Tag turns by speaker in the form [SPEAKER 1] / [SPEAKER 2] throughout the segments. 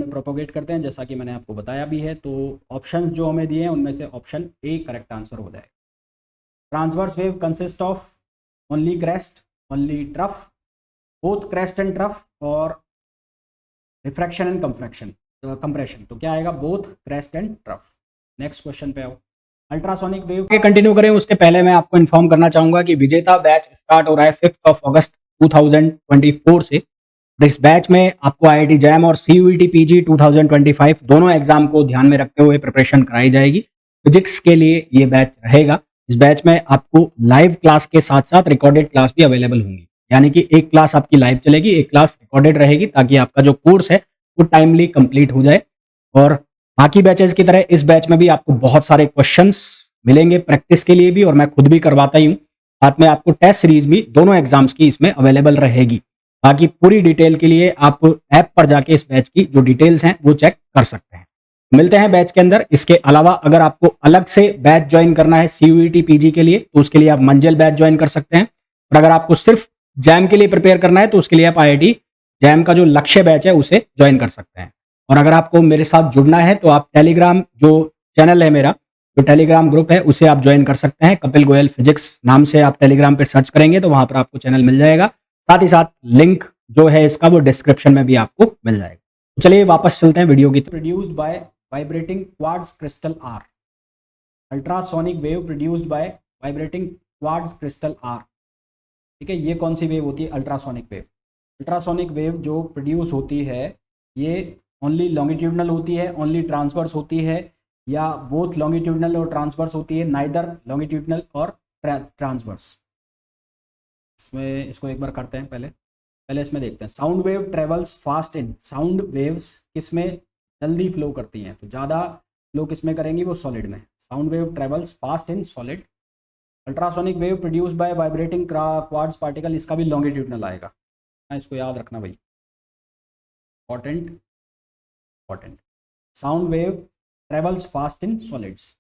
[SPEAKER 1] Propagate करते हैं, जैसा कि मैंने आपको बताया भी है। तो ऑप्शंस जो हमें दिए हैं उनमें से ऑप्शन ए करेक्ट आंसर हो जाएगा। Transverse wave consist of only crest, only trough, both crest and trough, और रिफ्रैक्शन एंड कंप्रेशन। तो क्या आएगा? Both crest and trough. Next question पे आओ। अल्ट्रासोनिक वेव के कंटिन्यू करें उसके पहले मैं आपको इन्फॉर्म करना चाहूंगा कि विजेता बैच स्टार्ट हो रहा है 5 अगस्त 2024 से। इस बैच में आपको आईआईटी जैम और सीयूईटी पीजी 2025 दोनों एग्जाम को ध्यान में रखते हुए प्रिपरेशन कराई जाएगी। फिजिक्स के लिए ये बैच रहेगा। इस बैच में आपको लाइव क्लास के साथ साथ रिकॉर्डेड क्लास भी अवेलेबल होंगी, यानी कि एक क्लास आपकी लाइव चलेगी, एक क्लास रिकॉर्डेड रहेगी, ताकि आपका जो कोर्स है वो टाइमली कंप्लीट हो जाए। और बाकी बैचेस की तरह इस बैच में भी आपको बहुत सारे क्वेश्चंस मिलेंगे प्रैक्टिस के लिए भी, और मैं खुद भी करवाता ही हूँ। साथ में आपको टेस्ट सीरीज भी दोनों एग्जाम्स की इसमें अवेलेबल रहेगी। बाकी पूरी डिटेल के लिए आप ऐप पर जाके इस बैच की जो डिटेल्स हैं वो चेक कर सकते हैं। मिलते हैं बैच के अंदर। इसके अलावा अगर आपको अलग से बैच ज्वाइन करना है सीयूईटी पीजी के लिए, तो उसके लिए आप मंजिल बैच ज्वाइन कर सकते हैं। और अगर आपको सिर्फ जैम के लिए प्रिपेयर करना है तो उसके लिए आप आईआईटी जैम का जो लक्ष्य बैच है उसे ज्वाइन कर सकते हैं। और अगर आपको मेरे साथ जुड़ना है तो आप टेलीग्राम जो चैनल है मेरा, जो टेलीग्राम ग्रुप है, उसे आप ज्वाइन कर सकते हैं। कपिल गोयल फिजिक्स नाम से आप टेलीग्राम पर सर्च करेंगे तो वहां पर आपको चैनल मिल जाएगा। साथ ही साथ लिंक जो है इसका वो डिस्क्रिप्शन में भी आपको मिल जाएगा। तो चलिए वापस चलते हैं वीडियो की। Produced by vibrating quartz crystal are. Ultrasonic wave produced by vibrating quartz crystal are. ठीक है, ये कौन सी वेव होती है? Ultrasonic wave. अल्ट्रासोनिक वेव जो प्रोड्यूस होती है ये ओनली लॉन्गिट्यूडनल होती है, ओनली ट्रांसवर्स होती है, या बोथ लॉन्गिट्यूडनल और ट्रांसवर्स होती है, नाइदर लॉन्गिट्यूडनल और ट्रांसवर्स। इसमें इसको एक बार करते हैं। पहले इसमें देखते हैं। Sound wave travels fast in. Sound waves किसमें जल्दी फ्लो करती हैं? तो ज़्यादा फ्लो किसमें करेंगी? वो सॉलिड में। Sound wave travels fast in solid. Ultrasonic wave produce by vibrating quartz particle, इसका भी लॉन्गिट्यूडनल आएगा। इसको याद रखना भाई, important important. Sound wave travels fast in solids.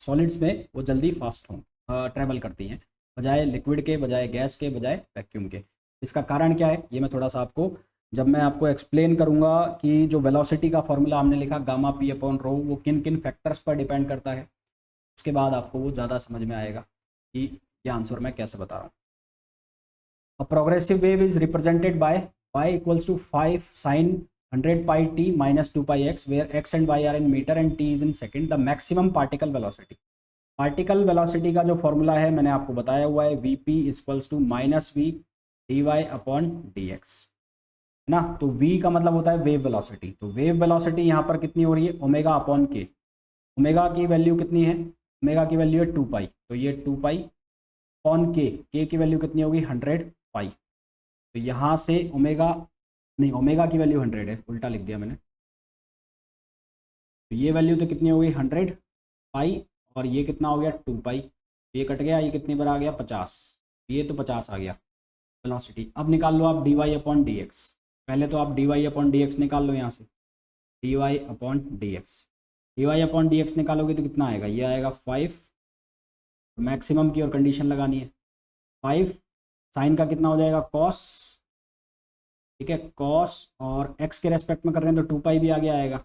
[SPEAKER 1] Solids में वो जल्दी फास्ट हों ट्रेवल करती हैं, बजाय लिक्विड के, बजाय गैस के, बजाय वैक्यूम के। इसका कारण क्या है ये मैं थोड़ा सा आपको, जब मैं आपको एक्सप्लेन करूंगा कि जो वेलोसिटी का फॉर्मूला हमने लिखा गामा पी अपॉन रो, वो किन किन फैक्टर्स पर डिपेंड करता है, उसके बाद आपको वो ज़्यादा समझ में आएगा कि ये आंसर मैं कैसे बता रहा हूँ। A progressive wave is represented by y equals to 5 sin 100 pi t minus 2 pi x, where x and y are in meter and t is in second. The maximum particle velocity. Particle velocity का जो formula है मैंने आपको बताया हुआ है, v p equals to minus v d y upon d x, है ना। तो v का मतलब होता है वेव वेलोसिटी। तो वेव वेलोसिटी यहाँ पर कितनी हो रही है? Omega upon k. ओमेगा की वैल्यू कितनी है? ओमेगा की वैल्यू है 2 पाई, तो ये 2 पाई अपॉन के की वैल्यू कितनी होगी? 100 पाई। तो यहाँ से ओमेगा, नहीं ओमेगा की वैल्यू 100 है, उल्टा लिख दिया मैंने। तो ये वैल्यू तो कितनी हो गई? 100 पाई, और ये कितना हो गया? 2 पाई। ये कट गया, ये कितनी बार आ गया? 50। ये तो 50 आ गया वेलोसिटी। अब निकाल लो आप d y upon d x. पहले तो आप d y upon d x निकाल लो यहाँ से, d y upon d x. D y upon d x निकालोगे तो कितना आएगा? ये आएगा 5। मैक्सिमम की और कंडीशन लगानी है। 5 साइन का कितना हो जाएगा? कॉस। ठीक है, कॉस, और एक्स के रेस्पेक्ट में कर रहे हैं तो 2 पाई भी आगे आएगा,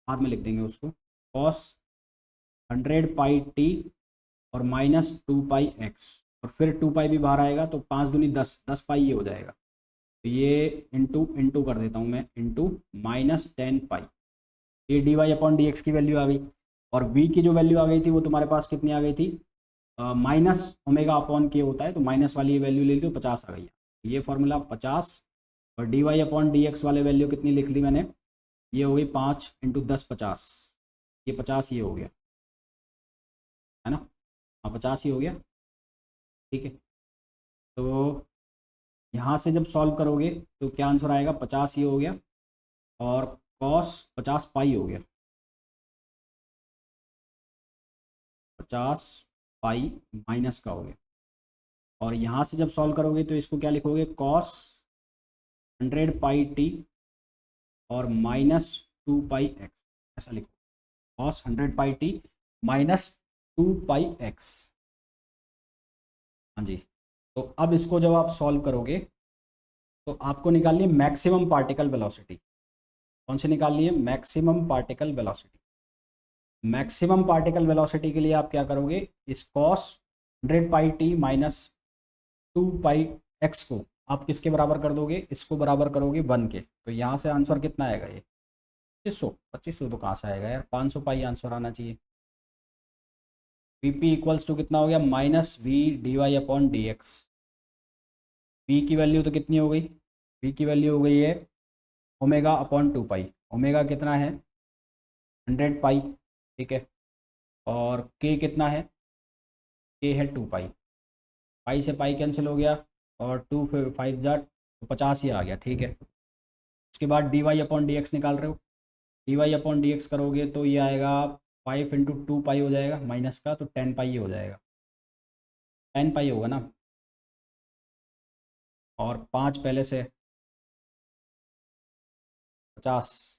[SPEAKER 1] बाद में लिख देंगे उसको। कॉस 100 पाई टी और माइनस 2 पाई एक्स, और फिर 2 पाई भी बाहर आएगा, तो 5 दूनी 10, 10 पाई ये हो जाएगा। तो ये इंटू इंटू कर देता हूँ मैं, इंटू माइनस 10 पाई। ये d y upon d x की वैल्यू आ गई। और वी की जो वैल्यू आ गई थी वो तुम्हारे पास कितनी आ गई थी? माइनस ओमेगा अपॉन के होता है, तो माइनस वाली वैल्यू ले ली तो 50 आ गई। ये फॉर्मूला 50। और d y upon d x वाले वैल्यू कितनी लिख ली मैंने? ये हो गई 5 इंटू 10 50। ये 50 ये हो गया, है ना। हाँ 50 ही हो गया। ठीक है, तो यहाँ से जब सॉल्व करोगे तो क्या आंसर आएगा? 50 ही हो गया, और कॉस 50 पाई हो गया, 50 पाई माइनस का हो गया। और यहाँ से जब सॉल्व करोगे तो इसको क्या लिखोगे? कॉस 100 पाई टी और माइनस 2 पाई एक्स, ऐसा लिखो। कॉस 100 पाई टी माइनस 2 पाई एक्स। हाँ जी। तो अब इसको जब आप सॉल्व करोगे तो आपको निकालनी मैक्सिमम पार्टिकल वेलोसिटी। कौन सी निकालनी है? Maximum particle velocity. Maximum particle velocity के लिए आप क्या करोगे? इस कॉस 100πt माइनस 2πx को आप किसके बराबर कर दोगे? इसको बराबर करोगे 1 के। तो यहाँ से आंसर कितना आएगा? ये 2500 तो कहाँ से आएगा यार, 500 पाई आंसर आना चाहिए। Vp इक्वल्स टू कितना हो गया? Minus v d y upon d x. P की वैल्यू तो कितनी हो गई? पी की वैल्यू हो गई है ओमेगा अपॉन 2 पाई। ओमेगा कितना है? 100 पाई, ठीक है। और के कितना है? के है 2 पाई। पाई से पाई कैंसिल हो गया और 2 5 जार तो 50 ही आ गया, ठीक है। उसके बाद d y upon d x निकाल रहे हो। D y upon d x करोगे तो ये आएगा 5 × 2 पाई हो जाएगा माइनस का, तो 10 पाई हो जाएगा। 10 पाई होगा ना, और 5 पहले से 50।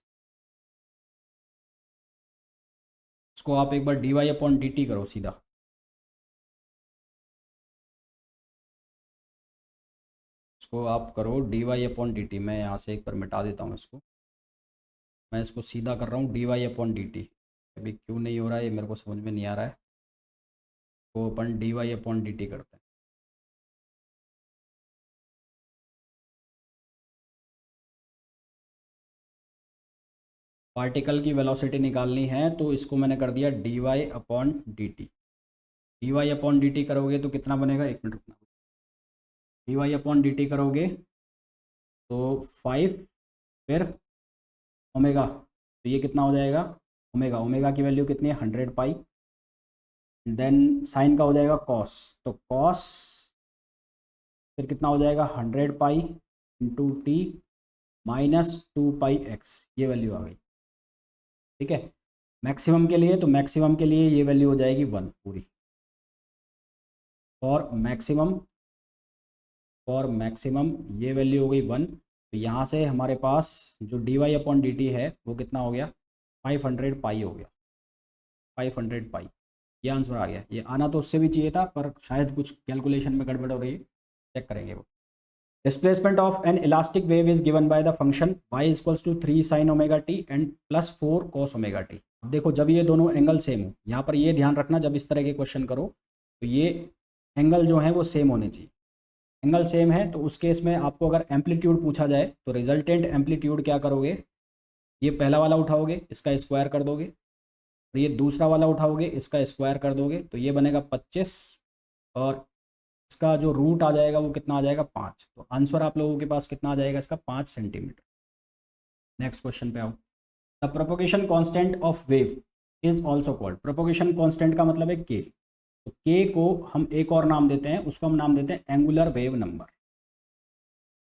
[SPEAKER 1] इसको आप एक बार d y upon d t करो सीधा। इसको आप करो d y upon d t. मैं यहाँ से एक बार मिटा देता हूँ इसको। मैं इसको सीधा कर रहा हूँ d y upon d t. अभी क्यों नहीं हो रहा है ये मेरे को समझ में नहीं आ रहा है। तो अपन d y upon d t करते हैं। पार्टिकल की वेलोसिटी निकालनी है तो इसको मैंने कर दिया d y upon d t. D y upon d t करोगे तो कितना बनेगा? 1 मिनट रुकना। D y upon d t करोगे तो 5 फिर ओमेगा, तो ये कितना हो जाएगा? ओमेगा, ओमेगा की वैल्यू कितनी है? 100 पाई। देन साइन का हो जाएगा कॉस, तो कॉस फिर कितना हो जाएगा? 100 पाई इंटू टी माइनस 2 पाई एक्स। ये वैल्यू आ गई, ठीक है। मैक्सिमम के लिए, तो मैक्सिमम के लिए ये वैल्यू हो जाएगी 1 पूरी। फॉर मैक्सिमम ये वैल्यू हो गई 1। तो यहाँ से हमारे पास जो d y upon d t है वो कितना हो गया? 500 पाई हो गया। 500 पाई, ये आंसर आ गया। ये आना तो उससे भी चाहिए था पर शायद कुछ कैलकुलेशन में गड़बड़ हो रही है, चेक करेंगे वो। Displacement of an elastic wave is given by the function y equals to 3 sin omega t and plus 4 cos omega t. अब देखो जब ये दोनों एंगल सेम हो, यहाँ पर ये ध्यान रखना जब इस तरह के क्वेश्चन करो तो ये एंगल जो है वो सेम होने चाहिए। एंगल सेम है तो उस केस में आपको अगर एम्पलीट्यूड पूछा जाए तो रिजल्टेंट एम्पलीट्यूड क्या करोगे? ये पहला वाला उठाओगे, इसका स्क्वायर कर दोगे, और ये दूसरा वाला उठाओगे, इसका स्क्वायर कर दोगे, तो ये बनेगा 25, और इसका जो रूट आ जाएगा वो कितना आ जाएगा? 5। तो आंसर आप लोगों के पास कितना आ जाएगा इसका? 5 सेंटीमीटर। नेक्स्ट क्वेश्चन पे आओ। The propagation constant of wave is also called. Propagation constant का मतलब है के। तो के को हम एक और नाम देते हैं, उसको हम नाम देते हैं angular wave number.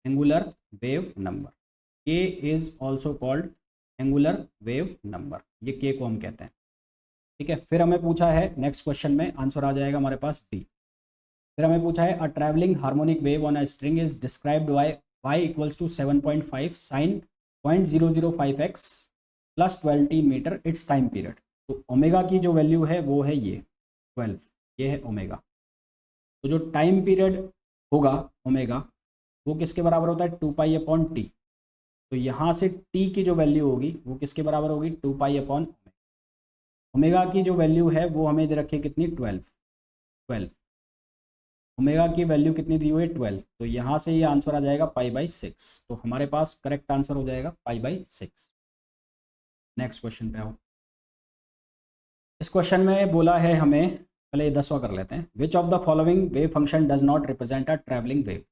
[SPEAKER 1] Angular wave number, k is also called angular wave number, ये के को हम कहते हैं, ठीक है। फिर हमें पूछा है नेक्स्ट क्वेश्चन में, आंसर आ जाएगा हमारे पास डी। फिर हमें पूछा है a travelling harmonic wave on a string is described by y equals to 7.5 sine 0.005x plus 12t metre its time period. तो ओमेगा की जो वैल्यू है वो है ये 12, ये है ओमेगा। तो जो टाइम पीरियड होगा ओमेगा वो किसके बराबर होता है? 2 पाई अपॉन टी। तो यहाँ से t की जो वैल्यू होगी वो किसके बराबर होगी? 2 पाई अपॉन ओमेगा की जो वैल्यू है वो हमें दे रखी है कितनी? 12। ओमेगा की वैल्यू कितनी दी हुई है? 12। तो यहाँ से ये आंसर आ जाएगा π/6। तो हमारे पास करेक्ट आंसर हो जाएगा π/6। नेक्स्ट क्वेश्चन पे आओ। इस क्वेश्चन में बोला है हमें, पहले 10वां कर लेते हैं। Which of the following wave function does not represent a travelling wave.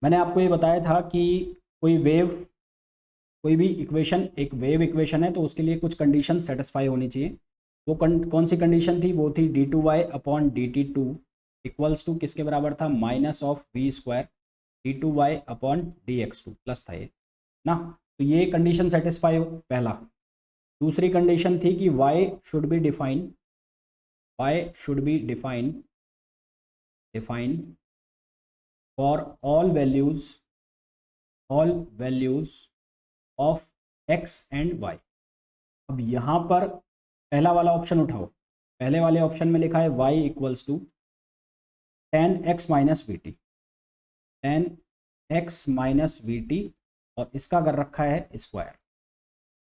[SPEAKER 1] मैंने आपको ये बताया था कि कोई वेव, कोई भी इक्वेशन एक वेव इक्वेशन है तो उसके लिए कुछ कंडीशन सेटिस्फाई होनी चाहिए। वो कौन सी कंडीशन थी? वो थी d2y upon dt2 equals to किसके बराबर था? Minus of v square d2y upon dx2 plus था ये ना। तो ये कंडीशन सेटिस्फाई हो पहला। दूसरी कंडीशन थी कि y should be define for all values of x and y। अब यहाँ पर पहला वाला ऑप्शन उठाओ। पहले वाले ऑप्शन में लिखा है y equals to tan x minus v t और इसका कर रखा है स्क्वायर।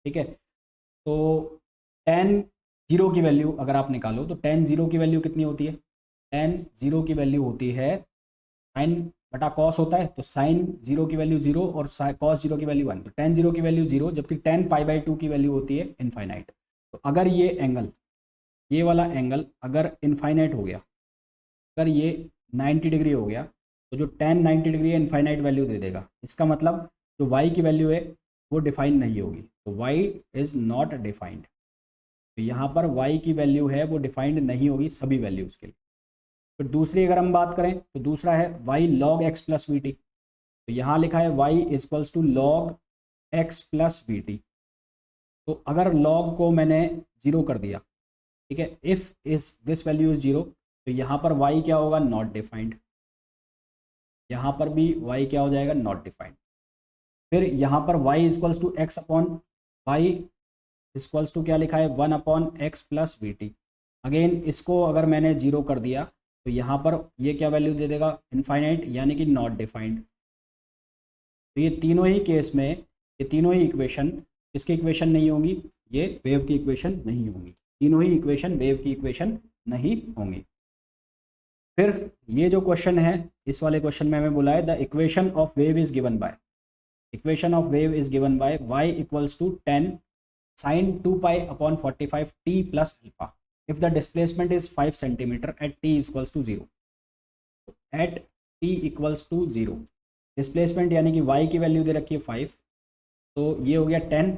[SPEAKER 1] ठीक है, तो tan 0 की वैल्यू अगर आप निकालो तो tan 0 की वैल्यू कितनी होती है? tan 0 की वैल्यू होती है साइन बटा कॉस होता है, तो साइन 0 की वैल्यू 0 और कॉस 0 की वैल्यू 1, तो tan 0 की वैल्यू 0, जबकि tan π/2 की वैल्यू होती है इनफाइनाइट। तो अगर ये एंगल, ये वाला एंगल अगर इनफाइनाइट हो गया, अगर ये 90 डिग्री हो गया, तो जो tan 90 डिग्री है इनफाइनाइट वैल्यू दे देगा। इसका मतलब जो y की वैल्यू है वो डिफाइंड नहीं होगी, तो y इज़ नॉट डिफाइंड। तो यहाँ पर y की वैल्यू है वो डिफाइंड नहीं होगी सभी वैल्यूज़ के लिए। फिर दूसरी अगर हम बात करें तो दूसरा है y log x plus v t. तो यहाँ लिखा है y equals to log x plus v t. तो अगर log को मैंने 0 कर दिया, ठीक है, इफ़ इस दिस वैल्यू इज़ 0, तो यहाँ पर y क्या होगा? Not defined. यहाँ पर भी y क्या हो जाएगा? Not defined. फिर यहाँ पर y equals to x upon y equals to क्या लिखा है? 1 upon x plus v t. Again इसको अगर मैंने 0 कर दिया तो यहाँ पर ये क्या वैल्यू दे देगा? इनफाइनाइट, यानी कि नॉट डिफाइंड। तो ये तीनों ही केस में, ये तीनों ही इक्वेशन किसकी इक्वेशन नहीं होंगी? ये वेव की इक्वेशन नहीं होंगी। तीनों ही इक्वेशन वेव की इक्वेशन नहीं होंगी। फिर ये जो क्वेश्चन है, इस वाले क्वेश्चन में हमें बोला है the equation of wave is given by, equation of wave is given by y equals to 10 sin 2 pi upon 45 t plus alpha if the displacement is 5 centimeter at t equals to 0। at t equals to 0 displacement यानी कि y की value दे रखी है 5, तो ये हो गया 10,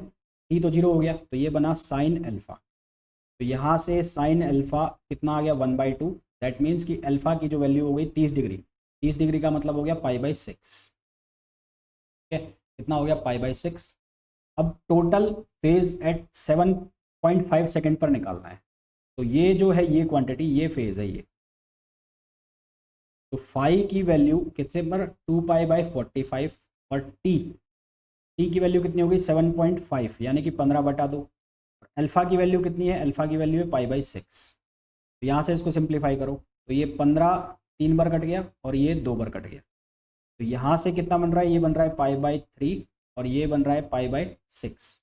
[SPEAKER 1] t तो 0 हो गया, तो ये बना साइन अल्फा। तो यहाँ से साइन अल्फा कितना आ गया? 1/2। दैट मीन्स कि अल्फा की जो वैल्यू हो गई 30 डिग्री। 30 डिग्री का मतलब हो गया π/6। ठीक है, कितना हो गया? π/6। अब टोटल फेज एट 7.5 सेकेंड पर निकालना है। तो ये जो है ये क्वांटिटी, ये फेज है ये। तो फाई की वैल्यू कितने पर? 2π/45 और टी की वैल्यू कितनी होगी? 7.5 यानी कि 15/2। अल्फा की वैल्यू कितनी है? अल्फा की वैल्यू है π/6। तो यहाँ से इसको सिंप्लीफाई करो, तो ये 15 3 बार कट गया और ये 2 बार कट गया। तो यहाँ से कितना बन रहा है? ये बन रहा है π/3 और ये बन रहा है π/6।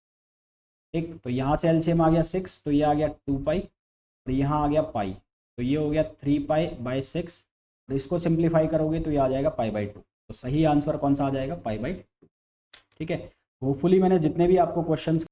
[SPEAKER 1] ठीक, तो यहाँ से एलसीएम आ गया 6, तो ये आ गया 2π और यहाँ आ गया पाई, तो ये हो गया 3π/6। और इसको सिंप्लीफाई करोगे तो ये आ जाएगा π/2। तो सही आंसर कौन सा आ जाएगा? π/2। ठीक है, होपफुली मैंने जितने भी आपको क्वेश्चंस